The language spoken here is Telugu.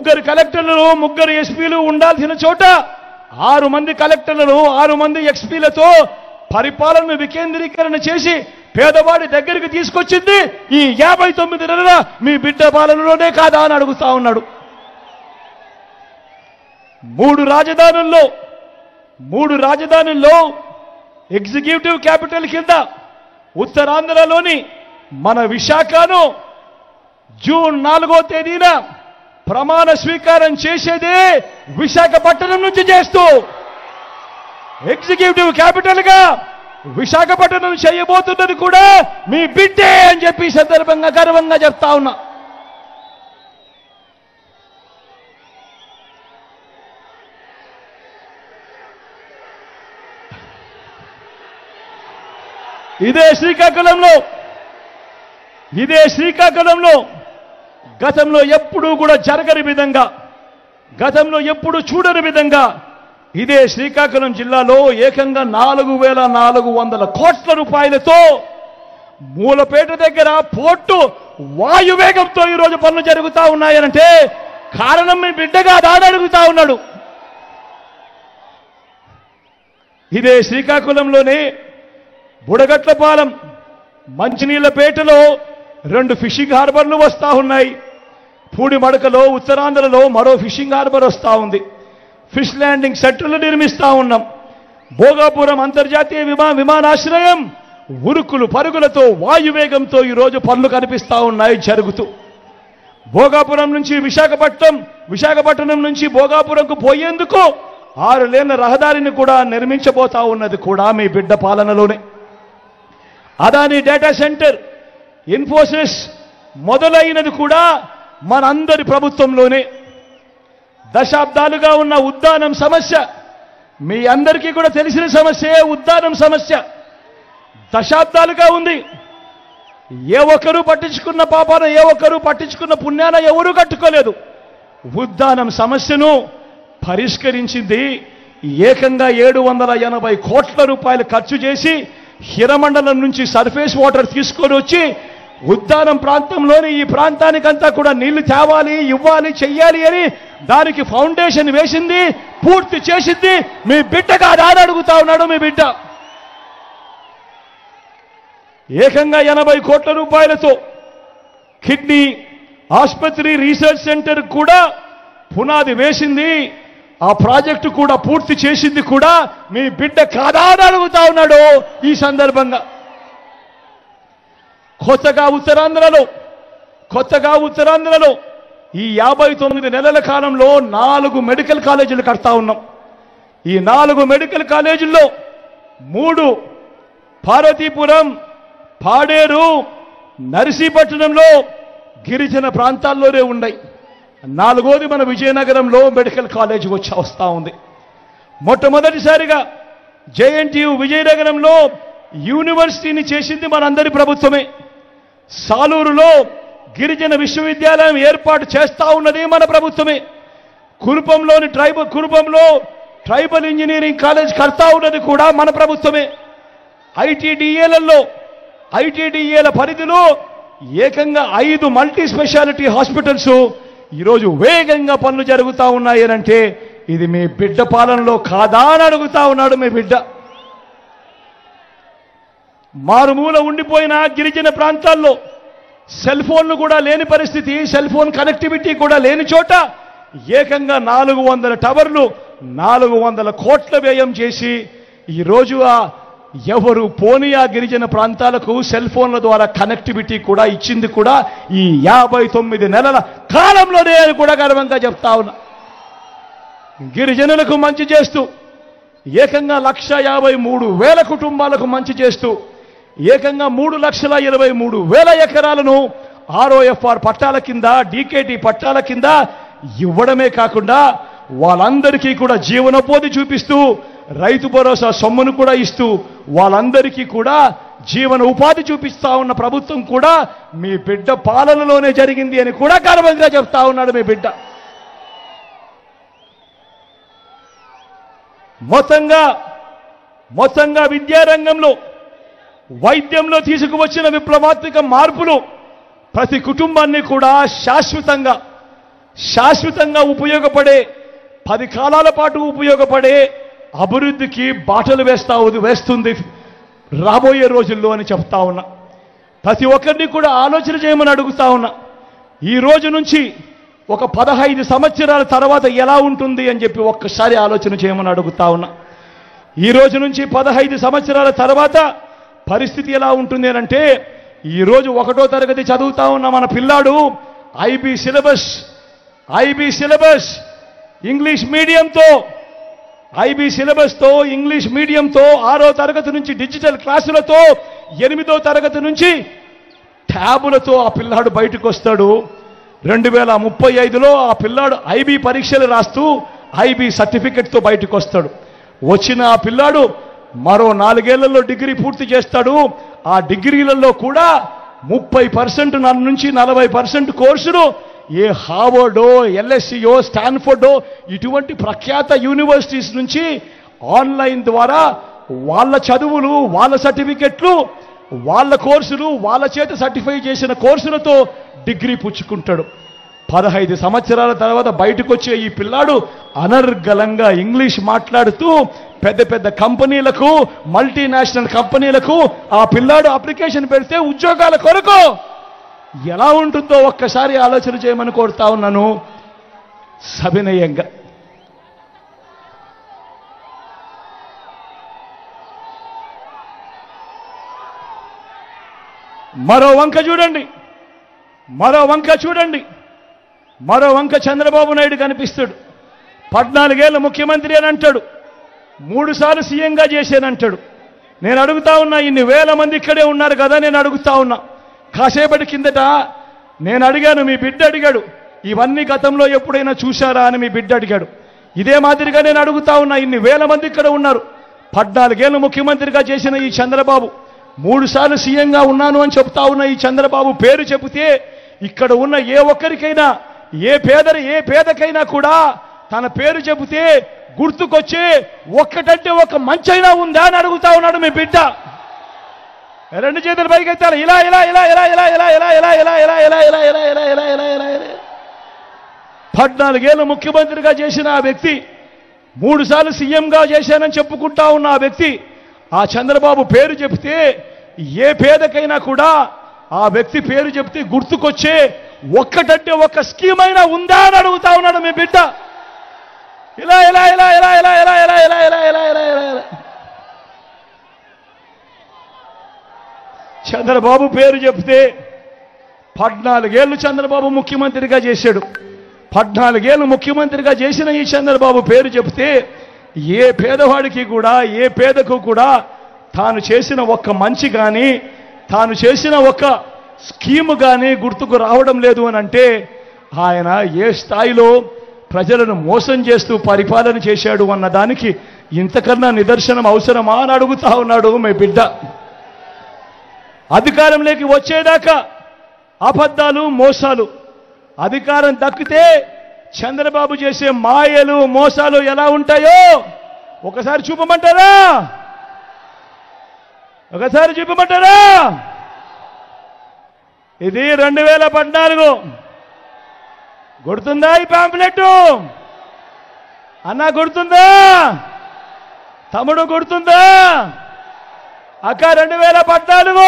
3 కలెక్టర్లు 3 ఎస్పీలు ఉండాల్సిన చోట 6 మంది కలెక్టర్లను 6 మంది ఎక్స్పీలతో పరిపాలనను వికేంద్రీకరణ చేసి పేదవాడి దగ్గరికి తీసుకొచ్చింది ఈ 59 నెలల మీ బిడ్డ పాలనలోనే కాదా అని అడుగుతా ఉన్నాడు. 3 రాజధానుల్లో ఎగ్జిక్యూటివ్ క్యాపిటల్ కింద ఉత్తరాంధ్రలోని మన విశాఖను జూన్ 4వ తేదీన ప్రమాణ స్వీకారం చేసేదే విశాఖపట్నం నుంచి చేస్తూ ఎగ్జిక్యూటివ్ క్యాపిటల్ గా విశాఖపట్నం చేయబోతున్నది కూడా మీ బిడ్డే అని చెప్పి సందర్భంగా గర్వంగా చెప్తా ఉన్నా. ఇదే శ్రీకాకుళంలో గతంలో ఎప్పుడూ కూడా జరగని విధంగా, గతంలో ఎప్పుడు చూడని విధంగా ఇదే శ్రీకాకుళం జిల్లాలో ఏకంగా 4,400 కోట్ల రూపాయలతో మూలపేట దగ్గర పోర్టు వాయువేగంతో ఈరోజు పనులు జరుగుతూ ఉన్నాయనంటే కారణం మీ బిడ్డగా దాని అడుగుతా ఉన్నాడు. ఇదే శ్రీకాకుళంలోనే బుడగట్లపాలెం మంచినీళ్లపేటలో 2 ఫిషింగ్ హార్బర్లు వస్తా ఉన్నాయి. పూడిమడకలో ఉత్తరాంధ్రలో మరో ఫిషింగ్ హార్బర్ వస్తా ఉంది. ఫిష్ ల్యాండింగ్ సెంటర్లు నిర్మిస్తా ఉన్నాం. భోగాపురం అంతర్జాతీయ విమానాశ్రయం ఉరుకులు పరుగులతో వాయువేగంతో ఈరోజు పనులు కనిపిస్తా ఉన్నాయి జరుగుతూ. భోగాపురం నుంచి విశాఖపట్నం నుంచి భోగాపురంకు పోయేందుకు 6 లేన్ల రహదారిని కూడా నిర్మించబోతా ఉన్నది కూడా మీ బిడ్డ పాలనలోనే. అదాని డేటా సెంటర్, ఇన్ఫోసిస్ మొదలైనది కూడా మనందరి ప్రభుత్వంలోనే. దశాబ్దాలుగా ఉన్న ఉద్దానం సమస్య మీ అందరికీ కూడా తెలిసిన సమస్యే. ఉద్దానం సమస్య దశాబ్దాలుగా ఉంది. ఏ ఒక్కరూ పట్టించుకున్న పాపాన, ఏ ఒక్కరూ పట్టించుకున్న పుణ్యాన ఎవరూ కట్టుకోలేదు. ఉద్దానం సమస్యను పరిష్కరించింది ఏకంగా 780 కోట్ల రూపాయలు ఖర్చు చేసి హిరమండలం నుంచి సర్ఫేస్ వాటర్ తీసుకొని వచ్చి ఉద్దానం ప్రాంతంలోని ఈ ప్రాంతానికంతా కూడా నీళ్లు తేవాలి, ఇవ్వాలి, చెయ్యాలి అని దానికి ఫౌండేషన్ వేసింది, పూర్తి చేసింది మీ బిడ్డగా దాని అడుగుతా ఉన్నాడు మీ బిడ్డ. ఏకంగా 80 కోట్ల రూపాయలతో కిడ్నీ ఆసుపత్రి రీసెర్చ్ సెంటర్ కూడా పునాది వేసింది. ఆ ప్రాజెక్టు కూడా పూర్తి చేసింది కూడా మీ బిడ్డ కాదా అని అడుగుతా ఉన్నాడు ఈ సందర్భంగా. కొత్తగా ఉత్తరాంధ్రలో ఈ 59 నెలల కాలంలో 4 మెడికల్ కాలేజీలు కడతా ఉన్నాం. ఈ 4 మెడికల్ కాలేజీల్లో 3 పార్వతీపురం, పాడేరు, నర్సీపట్నంలో గిరిజన ప్రాంతాల్లోనే ఉన్నాయి. 4వది మన విజయనగరంలో మెడికల్ కాలేజీ వస్తా ఉంది. మొట్టమొదటిసారిగా జేఎన్టీయు విజయనగరంలో యూనివర్సిటీని చేసింది మనందరి ప్రభుత్వమే. సాలూరులో గిరిజన విశ్వవిద్యాలయం ఏర్పాటు చేస్తా ఉన్నది మన ప్రభుత్వమే. కురుపంలో ట్రైబల్ ఇంజనీరింగ్ కాలేజ్ కడతా ఉన్నది కూడా మన ప్రభుత్వమే. ఐటీడీఏల పరిధిలో ఏకంగా 5 మల్టీ స్పెషాలిటీ హాస్పిటల్స్ ఈరోజు వేగంగా పనులు జరుగుతూ ఉన్నాయనంటే ఇది మీ బిడ్డ పాలనలో కాదా అని అడుగుతా ఉన్నాడు మీ బిడ్డ. మారుమూల ఉండిపోయిన గిరిజన ప్రాంతాల్లో సెల్ ఫోన్లు కూడా లేని పరిస్థితి, సెల్ ఫోన్ కనెక్టివిటీ కూడా లేని చోట ఏకంగా 400 టవర్లు 400 కోట్ల వ్యయం చేసి ఈరోజు ఎవరు పోని ఆ గిరిజన ప్రాంతాలకు సెల్ ఫోన్ల ద్వారా కనెక్టివిటీ కూడా ఇచ్చింది కూడా ఈ 59 నెలల కాలంలోనే అని కూడా గర్వంగా చెప్తా ఉన్నా. గిరిజనులకు మంచి చేస్తూ ఏకంగా 1,53,000 కుటుంబాలకు మంచి చేస్తూ ఏకంగా 3,23,000 ఎకరాలను ROFR పట్టాల కింద, డీకేటీ పట్టాల కింద ఇవ్వడమే కాకుండా వాళ్ళందరికీ కూడా జీవనోపాధి చూపిస్తూ రైతు భరోసా సొమ్మును కూడా ఇస్తూ వాళ్ళందరికీ కూడా జీవన ఉపాధి చూపిస్తా ఉన్న ప్రభుత్వం కూడా మీ బిడ్డ పాలనలోనే జరిగింది అని కూడా గర్వంగా చెప్తా ఉన్నాడు మీ బిడ్డ. మొత్తంగా విద్యారంగంలో, వైద్యంలో తీసుకువచ్చిన విప్లవాత్మక మార్పులు ప్రతి కుటుంబాన్ని కూడా శాశ్వతంగా శాశ్వతంగా ఉపయోగపడే 10 కాలాల పాటు ఉపయోగపడే అభివృద్ధికి బాటలు వేస్తుంది రాబోయే రోజుల్లో అని చెప్తా ఉన్నా. ప్రతి ఒక్కరిని కూడా ఆలోచన చేయమని అడుగుతా ఉన్నా. ఈ రోజు నుంచి ఒక 15 సంవత్సరాల తర్వాత ఎలా ఉంటుంది అని చెప్పి ఒక్కసారి ఆలోచన చేయమని అడుగుతా ఉన్నా. ఈ రోజు నుంచి 15 సంవత్సరాల తర్వాత పరిస్థితి ఎలా ఉంటుంది అంటే, ఈరోజు 1వ తరగతి చదువుతా ఉన్న మన పిల్లాడు ఐబీ సిలబస్ ఇంగ్లీష్ మీడియంతో 6వ తరగతి నుంచి డిజిటల్ క్లాసులతో 8వ తరగతి నుంచి ట్యాబులతో ఆ పిల్లాడు బయటకు వస్తాడు. 2035లో ఆ పిల్లాడు ఐబీ పరీక్షలు రాస్తూ ఐబీ సర్టిఫికెట్తో బయటకు వస్తాడు. వచ్చిన ఆ పిల్లాడు మరో 4 ఏళ్లలో డిగ్రీ పూర్తి చేస్తాడు. ఆ డిగ్రీలలో కూడా 30% నుంచి 40% కోర్సులు ఏ హార్వర్డో, ఎల్ఎస్సియో, స్టాన్ఫోర్డో ఇటువంటి ప్రఖ్యాత యూనివర్సిటీస్ నుంచి ఆన్లైన్ ద్వారా వాళ్ళ చదువులు, వాళ్ళ సర్టిఫికెట్లు, వాళ్ళ కోర్సులు, వాళ్ళ చేత సర్టిఫై చేసిన కోర్సులతో డిగ్రీ పుచ్చుకుంటాడు. 15 సంవత్సరాల తర్వాత బయటకు వచ్చే ఈ పిల్లాడు అనర్గళంగా ఇంగ్లీష్ మాట్లాడుతూ పెద్ద పెద్ద కంపెనీలకు, మల్టీనేషనల్ కంపెనీలకు ఆ పిల్లాడు అప్లికేషన్ పెడితే ఉద్యోగాల కొరకు ఎలా ఉంటుందో ఒక్కసారి ఆలోచన చేయమని కోరుతా ఉన్నాను సవినయంగా. మరో వంక చంద్రబాబు నాయుడు కనిపిస్తాడు. 14 ఏళ్ళ ముఖ్యమంత్రి అని అంటాడు, 3 సార్లు సీఎంగా చేశానంటాడు. నేను అడుగుతా ఉన్నా, ఇన్ని వేల మంది ఇక్కడే ఉన్నారు కదా, నేను అడుగుతా ఉన్నా. కాసేపటి కిందట నేను అడిగాను, మీ బిడ్డ అడిగాడు, ఇవన్నీ గతంలో ఎప్పుడైనా చూశారా అని మీ బిడ్డ అడిగాడు. ఇదే మాదిరిగా నేను అడుగుతా ఉన్నా, ఇన్ని వేల మంది ఇక్కడ ఉన్నారు. 14 ఏళ్ళు ముఖ్యమంత్రిగా చేసిన ఈ చంద్రబాబు, 3 సార్లు సీఎంగా ఉన్నాను అని చెప్తా ఉన్న ఈ చంద్రబాబు పేరు చెబితే ఇక్కడ ఉన్న ఏ ఒక్కరికైనా, ఏ పేదకైనా కూడా తన పేరు చెబితే గుర్తుకొచ్చే ఒక్కటంటే ఒక మంచైనా ఉందా అని అడుగుతా ఉన్నాడు మీ బిడ్డ. 2 చేతులు పైకెత్తాలి. ఇలా 14 ఏళ్ళు ముఖ్యమంత్రిగా చేసిన ఆ వ్యక్తి, 3 సార్లు సీఎంగా చేశానని చెప్పుకుంటా ఉన్న ఆ వ్యక్తి, ఆ చంద్రబాబు పేరు చెబితే ఏ పేదకైనా కూడా ఆ వ్యక్తి పేరు చెబితే గుర్తుకొచ్చే ఒక్కటంటే ఒక స్కీమ్ అయినా ఉందా అని అడుగుతా ఉన్నాడు మీ బిడ్డ. ఇలా చంద్రబాబు పేరు చెప్తే 14 ఏళ్ళు చంద్రబాబు ముఖ్యమంత్రిగా చేశాడు. 14 ఏళ్ళు ముఖ్యమంత్రిగా చేసిన ఈ చంద్రబాబు పేరు చెప్తే ఏ పేదవాడికి కూడా, ఏ పేదకు కూడా తాను చేసిన ఒక్క మంచి కానీ, తాను చేసిన ఒక్క స్కీము కానీ గుర్తుకు రావడం లేదు అని అంటే ఆయన ఏ స్థాయిలో ప్రజలను మోసం చేస్తూ పరిపాలన చేశాడు అన్న దానికి ఇంతకన్నా నిదర్శనం అవసరమా అని అడుగుతా ఉన్నాడు మీ బిడ్డ. అధికారంలోకి వచ్చేదాకా అబద్ధాలు, మోసాలు. అధికారం దక్కితే చంద్రబాబు చేసే మాయలు, మోసాలు ఎలా ఉంటాయో ఒకసారి చూపమంటారా? ఇది 2014. గుర్తుందా ఈ పాంప్లెట్? అన్న గుర్తుందా? తమ్ముడు గుర్తుందా? అక్క 2014